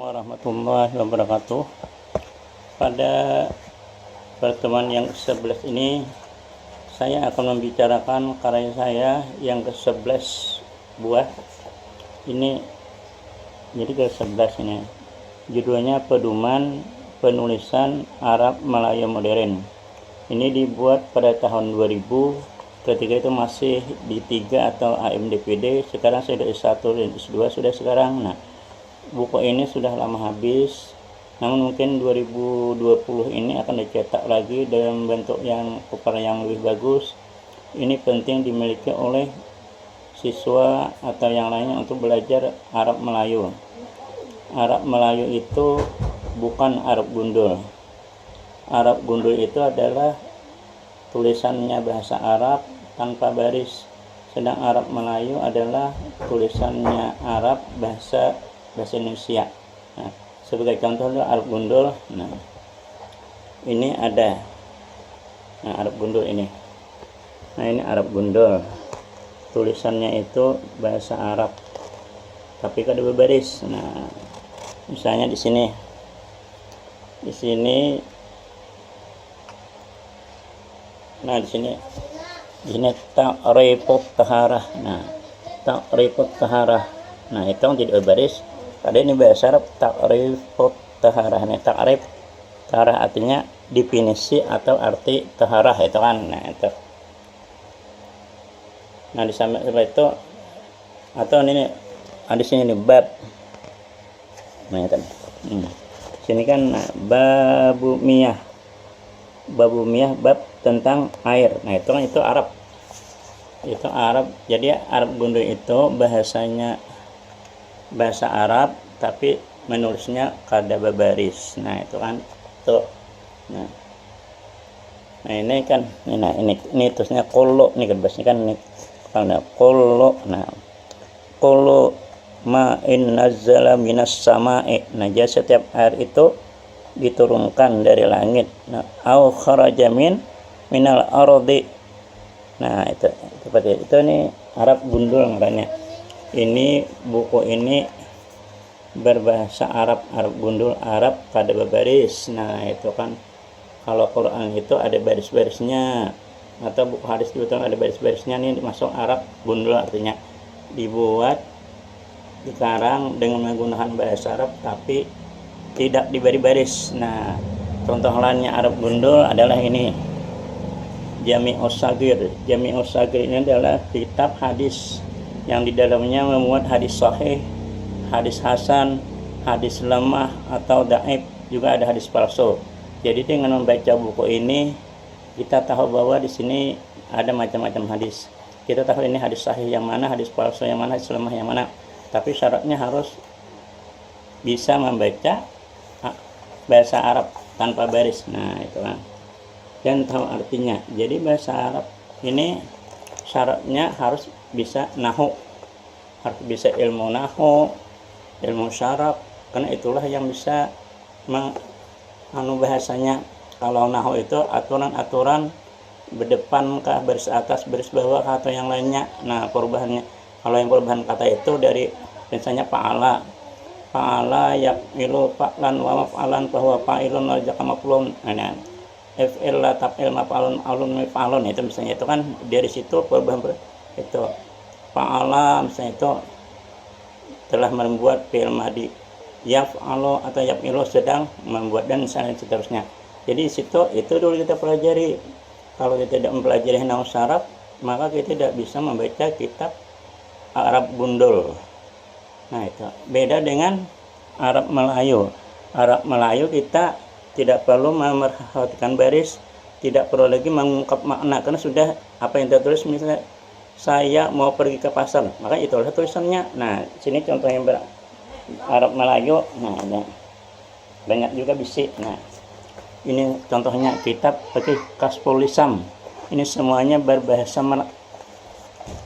Warahmatullahi wabarakatuh. Pada pertemuan yang ke-11 ini saya akan membicarakan karya saya yang ke-11 buah. Ini jadi ke-11 ini. Judulnya Pedoman Penulisan Arab Melayu Modern. Ini dibuat pada tahun 2000. Ketika itu masih di 3 atau AMDPD. Sekarang sudah S1 dan S2 sudah sekarang. Nah, buku ini sudah lama habis, namun mungkin 2020 ini akan dicetak lagi dalam bentuk yang cover yang lebih bagus. Ini penting dimiliki oleh siswa atau yang lainnya untuk belajar Arab Melayu. Arab Melayu itu bukan Arab gundul. Arab gundul itu adalah tulisannya bahasa Arab tanpa baris, sedang Arab Melayu adalah tulisannya Arab bahasa Indonesia. Nah, sebagai contoh Arab gundul. Nah, ini ada. Nah, Arab gundul ini. Nah, ini Arab gundul. Tulisannya itu bahasa Arab, tapi kada berbaris. Nah, misalnya di sini. Nah, di sini ta'rifut taharah. Nah, ta'rifut taharah. Nah, itu tidak berbaris. Ada ini bahasa Arab ta'rifut taharah. Nah, ta'rif taharah artinya definisi atau arti taharah itu kan. Nah, itu. Nah, di samping itu atau ini ada sini nih bab. Nah, itu. Sini kan nah, babu miyah. Babu miyah bab tentang air. Nah, itu kan itu Arab. Itu Arab. Jadi Arab gundul itu bahasanya bahasa Arab tapi menulisnya kada berbaris. Nah, itu kan tuh. Nah, ini kan ini terusnya qulu nih kan bahasanya kan ini kalau qulu. Nah, qulu ma in nazzala minas sama'i. Nah, jadi setiap air itu diturunkan dari langit. Nah, au kharaja minal ardi. Nah, itu seperti itu nih Arab gundul namanya. Ini buku ini berbahasa Arab, Arab gundul, Arab kada berbaris. Nah, itu kan kalau Quran itu ada baris-barisnya, atau buku hadis juga ada baris-barisnya. Ini masuk Arab gundul, artinya dibuat dikarang dengan menggunakan bahasa Arab tapi tidak diberi baris. Nah, contoh lainnya Arab gundul adalah ini Jami'us Saghir. Jami'us Saghir ini adalah kitab hadis yang di dalamnya memuat hadis sahih, hadis hasan, hadis lemah atau dhaif, juga ada hadis palsu. Jadi dengan membaca buku ini kita tahu bahwa di sini ada macam-macam hadis. Kita tahu ini hadis sahih yang mana, hadis palsu yang mana, hadis lemah yang mana. Tapi syaratnya harus bisa membaca bahasa Arab tanpa baris. Nah, itu kan. Dan tahu artinya. Jadi bahasa Arab ini syaratnya harus bisa nahu, harus bisa ilmu nahu, ilmu syarab, karena itulah yang bisa bahasanya. Kalau nahu itu aturan-aturan berdepan kah, baris atas, baris bawah atau yang lainnya. Nah, perubahannya, kalau yang perubahan kata itu dari misalnya fa'ala yaqilu fa'lan wa maf'alan bahwa fa'ilun wa jakamaf'ulun. Nah, f'il la taf'il maf'alun alun maf'alun itu misalnya, itu kan dari situ perubahan itu. Fa'ala misalnya itu telah membuat fi'il madhi, yaf'alu atau yaf'ilu sedang membuat, dan misalnya seterusnya. Jadi situ itu dulu kita pelajari. Kalau kita tidak mempelajari nahwu syarab, maka kita tidak bisa membaca kitab Arab gundul. Nah, itu beda dengan Arab Melayu. Arab Melayu kita tidak perlu memperhatikan baris, tidak perlu lagi mengungkap makna, karena sudah apa yang tertulis. Misalnya saya mau pergi ke pasar, maka itulah tulisannya. Nah, sini contohnya Arab Melayu. Nah, ini banyak juga bisi. Nah, ini contohnya kitab pakai Kasful Lisam. Ini semuanya berbahasa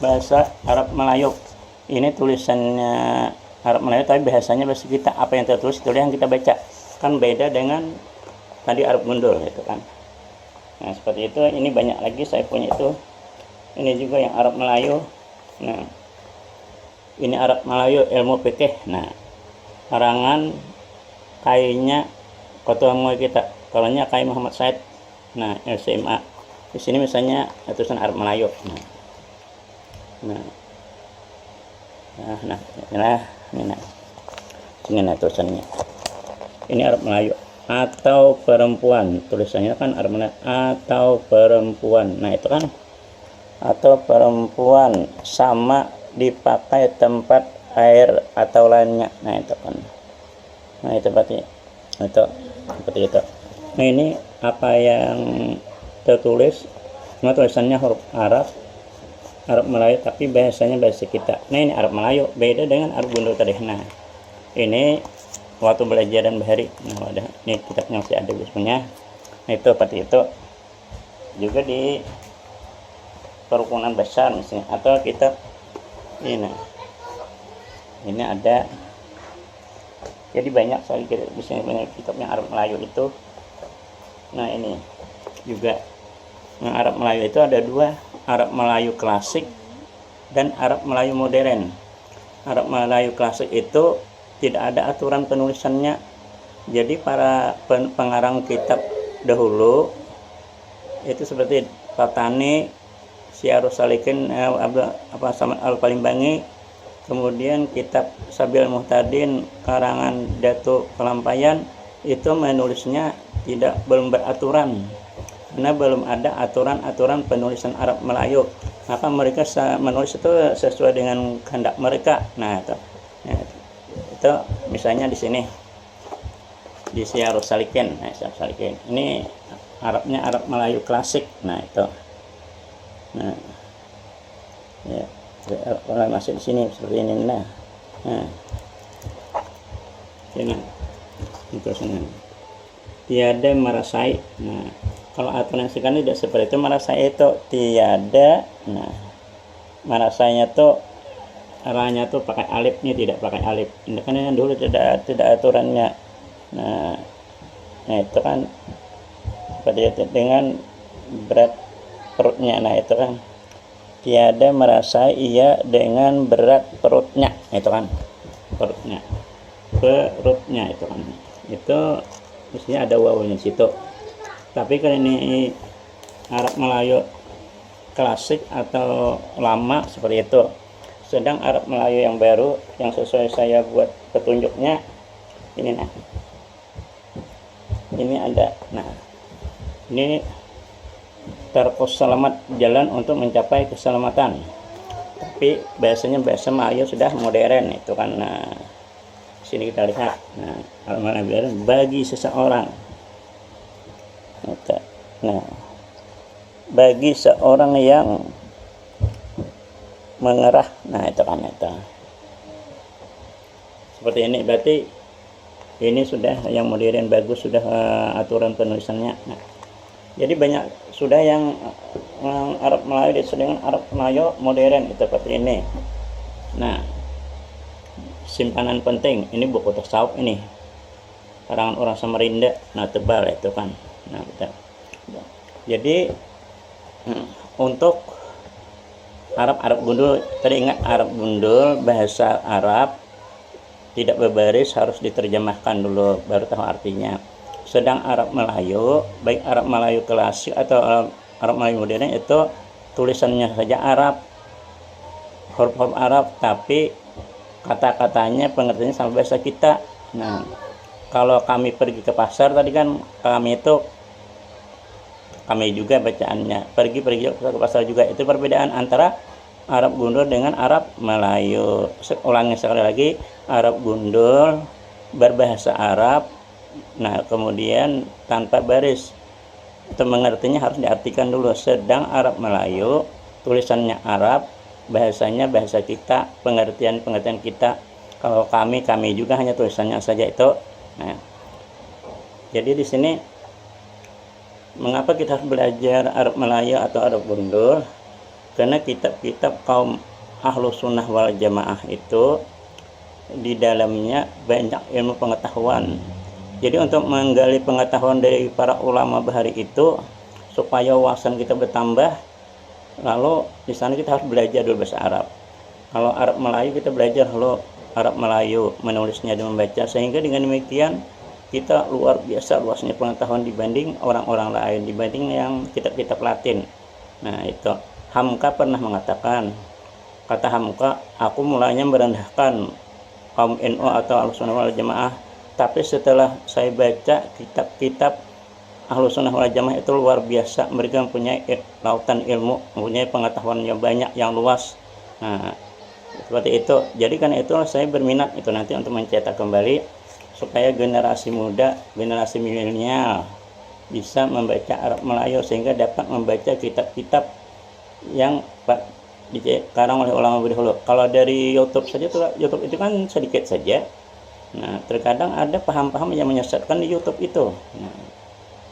bahasa Arab Melayu. Ini tulisannya Arab Melayu tapi bahasanya bahasa kita. Apa yang tertulis itu yang kita baca. Kan beda dengan tadi Arab gundul itu kan. Nah, seperti itu. Ini banyak lagi saya punya itu. Ini juga yang Arab Melayu. Nah, ini Arab Melayu ilmu fikih. Nah, karangan kainya ketua MUI kita, kalaunya kai Muhammad Said. Nah, LCMA. Di sini misalnya tulisan Arab Melayu. Ini tulisannya. Ini Arab Melayu atau perempuan, tulisannya kan Arab Melayu atau perempuan. Nah, itu kan atau perempuan, sama dipakai tempat air atau lainnya. Nah, itu kan. Nah, itu berarti itu seperti itu. Nah, ini apa yang tertulis? Nah, tulisannya huruf Arab Melayu, tapi bahasanya bahasa kita. Nah, ini Arab Melayu, beda dengan Arab Gundul tadi. Nah, ini waktu belajar dan bahari. Nah, ada ini kitabnya masih ada biasanya. Nah, itu seperti itu. Juga di kerukunan besar misalnya, atau kitab ini. Ini ada. Jadi banyak sekali misalnya banyak kitab yang Arab Melayu itu. Nah, ini juga yang Arab Melayu itu ada dua, Arab Melayu klasik dan Arab Melayu modern. Arab Melayu klasik itu tidak ada aturan penulisannya. Jadi para pengarang kitab dahulu itu seperti Patani, Syiarus Salikin, Samad Al-Palimbangi, kemudian kitab Sabil Muhtadin karangan Datuk Kelampayan, itu menulisnya belum beraturan, karena belum ada aturan-aturan penulisan Arab Melayu. Maka mereka menulis itu sesuai dengan kehendak mereka. Nah, itu misalnya di sini di Syiarus Salikin. Nah, Syiarus Salikin ini Arabnya Arab Melayu klasik. Nah, itu. Nah, ya, kalau masuk di sini seperti ini. Nah, ini itu senang. Tiada merasai. Nah, kalau aturan sekarang tidak seperti itu. Merasai itu tiada. Nah, merasainya tuh arahnya tuh pakai alif, nih tidak pakai alif. Ini kan yang dulu tidak aturannya. Nah, itu kan seperti itu dengan berat perutnya. Nah, itu kan tiada merasa ia dengan berat perutnya. Itu kan perutnya itu kan, itu mestinya ada wawunya situ. Tapi kalau ini Arab Melayu klasik atau lama seperti itu. Sedang Arab Melayu yang baru yang sesuai saya buat petunjuknya ini. Nah, ini ada. Nah, ini Tarkus selamat, jalan untuk mencapai keselamatan. Tapi bahasanya bahasa Melayu sudah modern itu kan. Nah, sini kita lihat. Nah, Al-Manabiran bagi seseorang. Nah, bagi seorang yang mengerah. Nah, itu kan itu. Seperti ini berarti ini sudah yang modern bagus, sudah aturan penulisannya. Nah, jadi banyak sudah yang Arab Melayu dengan Arab Melayu modern itu seperti ini. Nah, simpanan penting ini buku tasawuf ini karangan orang Samarinda. Nah, tebal itu kan. Nah, betul. Jadi untuk Arab Gundul tadi, ingat Arab Gundul bahasa Arab tidak berbaris, harus diterjemahkan dulu baru tahu artinya. Sedang Arab Melayu, baik Arab Melayu klasik atau Arab Melayu modern, itu tulisannya saja Arab, huruf-huruf Arab, tapi kata-katanya pengertiannya sama bahasa kita. Nah, kalau kami pergi ke pasar tadi kan, kami juga bacaannya pergi ke pasar juga. Itu perbedaan antara Arab Gundul dengan Arab Melayu. Ulangi sekali lagi, Arab Gundul berbahasa Arab, nah kemudian tanpa baris, itu mengertinya harus diartikan dulu. Sedang Arab Melayu tulisannya Arab, bahasanya bahasa kita, pengertian kita. Kalau kami juga hanya tulisannya saja itu. Nah, jadi di sini mengapa kita harus belajar Arab Melayu atau Arab Gundul? Karena kitab-kitab kaum Ahlus Sunnah wal Jamaah itu di dalamnya banyak ilmu pengetahuan. Jadi untuk menggali pengetahuan dari para ulama bahari itu supaya wawasan kita bertambah, lalu di sana kita harus belajar dulu bahasa Arab. Kalau Arab Melayu kita belajar dulu Arab Melayu, menulisnya dan membaca, sehingga dengan demikian kita luar biasa luasnya pengetahuan dibanding orang-orang lain, dibanding yang kitab-kitab Latin. Nah itu Hamka pernah mengatakan, kata Hamka, aku mulanya merendahkan kaum NU atau Ahlussunnah wal Jamaah, tapi setelah saya baca kitab-kitab Ahlussunnah wal Jamaah itu luar biasa, mereka mempunyai lautan ilmu, mempunyai pengetahuannya banyak yang luas. Nah seperti itu. Jadi karena itu saya berminat itu nanti untuk mencetak kembali supaya generasi muda, generasi milenial bisa membaca Arab Melayu sehingga dapat membaca kitab-kitab yang dikarang oleh ulama dahulu. Kalau dari YouTube saja tuh, YouTube itu kan sedikit saja. Nah, terkadang ada paham-paham yang menyesatkan di YouTube itu. Nah,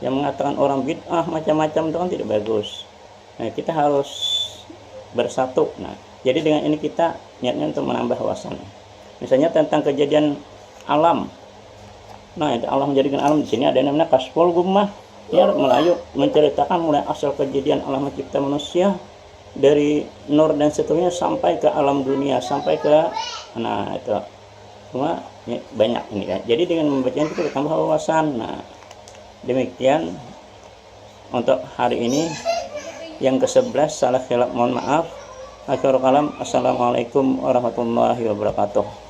yang mengatakan orang bid'ah macam-macam itu kan tidak bagus. Nah, kita harus bersatu. Nah, jadi dengan ini kita niatnya untuk menambah wawasan. Misalnya tentang kejadian alam. Nah, itu Allah menjadikan alam. Di sini ada yang namanya Kasful Gummah. Ya, Melayu menceritakan mulai asal kejadian Allah mencipta manusia dari nur dan seterusnya sampai ke alam dunia, sampai ke itu semua banyak ini kan. Jadi dengan membacanya itu kita tambah wawasan. Nah, demikian untuk hari ini yang ke-11. Salah khilaf mohon maaf. Akhirul kalam. Assalamualaikum warahmatullahi wabarakatuh.